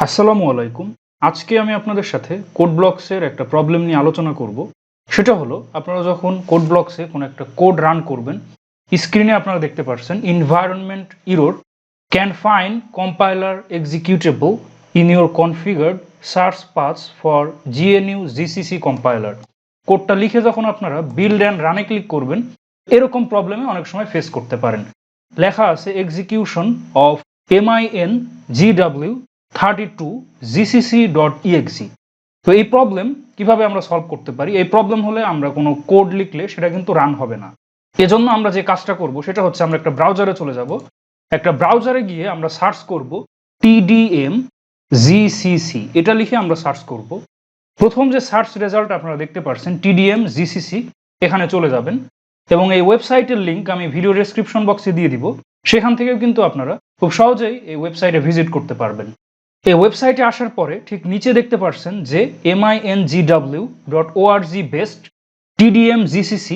আসসালামু আলাইকুম। আজকে আমি আপনাদের সাথে কোডব্লকসের একটা প্রবলেম নিয়ে আলোচনা করব। সেটা হলো আপনারা যখন কোডব্লকসে কোনো একটা কোড রান করবেন, স্ক্রিনে আপনারা দেখতে পাচ্ছেন environment error can find compiler executable in your configured search path for GNU GCC compiler. কোডটা লিখে যখন আপনারা বিল্ড অ্যান্ড রানে ক্লিক করবেন, এরকম প্রবলেমে অনেক সময় ফেস করতে পারেন। লেখা আছে এক্সিকিউশন অফ MINGW32 GCC.exe। তো এই প্রবলেম কিভাবে আমরা সলভ করতে পারি? এই প্রবলেম হলে আমরা কোনো কোড লিখলে সেটা কিন্তু রান হবে না। এজন্য আমরা যে কাজটা করব সেটা হচ্ছে আমরা একটা ব্রাউজারে চলে যাব। একটা ব্রাউজারে গিয়ে আমরা সার্চ করব TDM-GCC, এটা লিখে আমরা সার্চ করব। প্রথম যে সার্চ রেজাল্ট আপনারা দেখতে পাচ্ছেন TDM-GCC, এখানে চলে যাবেন এবং এই ওয়েবসাইটের লিঙ্ক আমি ভিডিও ডেসক্রিপশন বক্সে দিয়ে দিব। সেখান থেকেও কিন্তু আপনারা খুব সহজেই এই ওয়েবসাইটে ভিজিট করতে পারবেন। এই ওয়েবসাইটে আসার পরে ঠিক নিচে দেখতে পাচ্ছেন যে mingw.org based TDM-GCC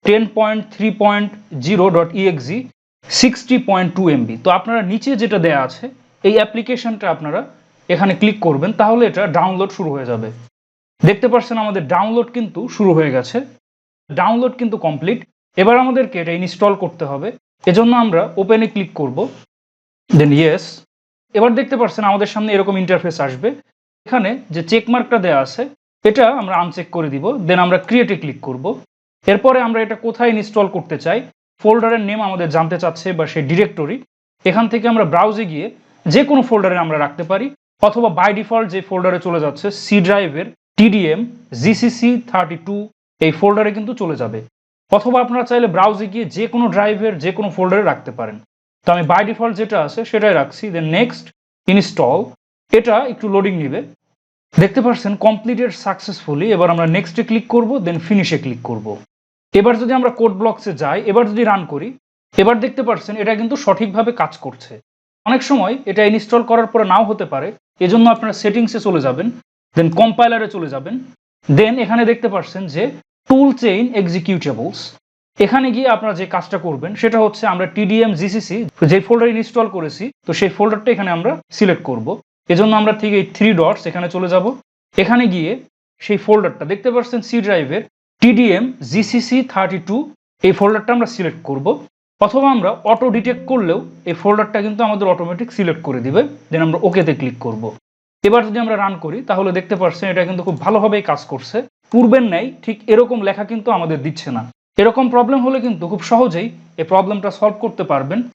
10.3.0.exe 60.2 MB। তো আপনারা নিচে যেটা দেয়া আছে এই অ্যাপ্লিকেশনটা আপনারা এখানে ক্লিক করবেন, তাহলে এটা ডাউনলোড শুরু হয়ে যাবে। দেখতে পাচ্ছেন আমাদের ডাউনলোড কিন্তু শুরু হয়ে গেছে, ডাউনলোড কিন্তু কমপ্লিট। এবার আমাদেরকে এটা ইনস্টল করতে হবে, এজন্য আমরা ওপেনে ক্লিক করব, দেন ইয়েস। এবার দেখতে পাচ্ছেন আমাদের সামনে এরকম ইন্টারফেস আসবে। এখানে যে চেক মার্কটা দেওয়া আছে এটা আমরা আনচেক করে দিব, দেন আমরা ক্রিয়েটে ক্লিক করব। এরপরে আমরা এটা কোথায় ইনস্টল করতে চাই, ফোল্ডারের নেম আমাদের জানতে চাচ্ছে বা সেই ডিরেক্টরি, এখান থেকে আমরা ব্রাউজে গিয়ে যে কোনো ফোল্ডারে আমরা রাখতে পারি, অথবা বাই ডিফল্ট যে ফোল্ডারে চলে যাচ্ছে সি ড্রাইভের TDM-GCC32 এই ফোল্ডারে কিন্তু চলে যাবে। অথবা আপনারা চাইলে ব্রাউজে গিয়ে যে কোনো ড্রাইভের যে কোনো ফোল্ডারে রাখতে পারেন। তো আমি বাই ডিফল্ট যেটা আছে সেটাই রাখছি, দেন নেক্সট ইনস্টল। এটা একটু লোডিং নেবে। দেখতে পাচ্ছেন কমপ্লিটেড সাকসেসফুলি। এবার আমরা নেক্সটে ক্লিক করব, দেন ফিনিশে ক্লিক করব। এবার যদি আমরা কোডব্লকসে যাই, এবার যদি রান করি, এবার দেখতে পাচ্ছেন এটা কিন্তু সঠিকভাবে কাজ করছে। অনেক সময় এটা ইনস্টল করার পরে নাও হতে পারে, এজন্য আপনারা সেটিংসে চলে যাবেন, দেন কম্পাইলারে চলে যাবেন, দেন এখানে দেখতে পাচ্ছেন যে টুল চেইন এক্সিকিউটেবলস। এখানে গিয়ে আপনারা যে কাজটা করবেন সেটা হচ্ছে আমরা TDM-GCC যে ফোল্ডার ইনস্টল করেছি, তো সেই ফোল্ডারটা এখানে আমরা সিলেক্ট করব। এজন্য আমরা ঠিক এই 3 ডটস এখানে চলে যাব। এখানে গিয়ে সেই ফোল্ডারটা দেখতে পাচ্ছেন সি ড্রাইভের TDM-GCC32 এই ফোল্ডারটা আমরা সিলেক্ট করব। অথবা আমরা অটো ডিটেক্ট করলেও এই ফোল্ডারটা কিন্তু আমাদের অটোমেটিক সিলেক্ট করে দিবে, দেন আমরা ওকেতে ক্লিক করব। এবার যদি আমরা রান করি তাহলে দেখতে পাচ্ছেন এটা কিন্তু খুব ভালোভাবেই কাজ করছে। পূর্বের ন্যায় ঠিক এরকম লেখা কিন্তু আমাদের দিচ্ছে না। এরকম প্রবলেম হলে কিন্তু খুব সহজেই এই প্রবলেমটা সলভ করতে পারবেন